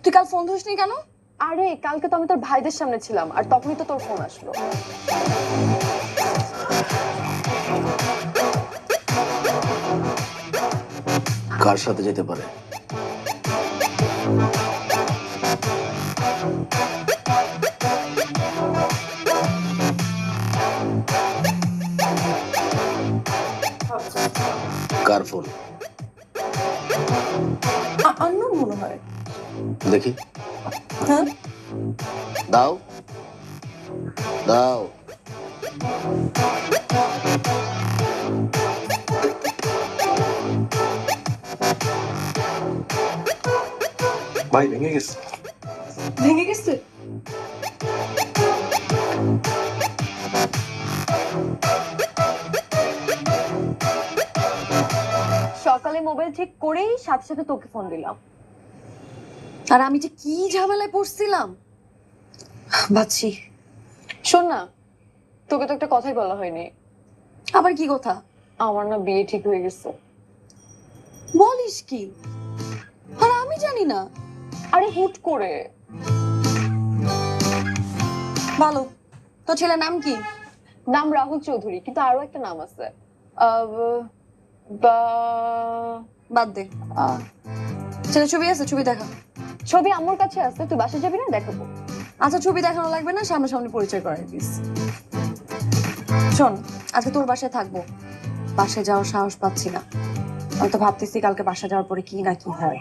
তুই কাল ফোন ধরিসনি কেন? আরে কালকে তো আমি তোর ভাইদের সামনে ছিলাম, আর তখনই তো তোর ফোন আসলো। কার সাথে যেতে পারে? কার ফোন? আন্নুর মনে হয়। দেখি। হ্যাঁ, দাও দাও। ভাই ভেঙে গেছে। ভেঙে গেছে। সকালে মোবাইল ঠিক করেই সাথে সাথে তোকে ফোন দিলাম। আর আমি যে কি ঝামেলায় পড়ছিলাম ভাবছি। শোন না, তোকে তো একটা কথাই বলা হয়নি। আবার কি কথা? আমার না বিয়ে ঠিক হয়ে গেছে। বলিস কি? আর আমি জানি না। আরে হুট করে। ভালো। তো ছেলের নাম কি? নাম রাহুল চৌধুরী, কিন্তু আরো একটা নাম আছে। আহ, বাদ দে। ছেলে ছবি আছে? ছবি দেখা। ছবি আমার কাছে আছে, তুই বাসা যাবি না? দেখাবো। আচ্ছা, ছবি দেখানো লাগবে না, সামনাসামনি পরিচয় করাই দিস। শোন, আজকে তোর বাসায় থাকবো। বাসায় যাওয়ার সাহস পাচ্ছি না। আমি তো ভাবতেছি কালকে বাসা যাওয়ার পরে কি না কি হয়।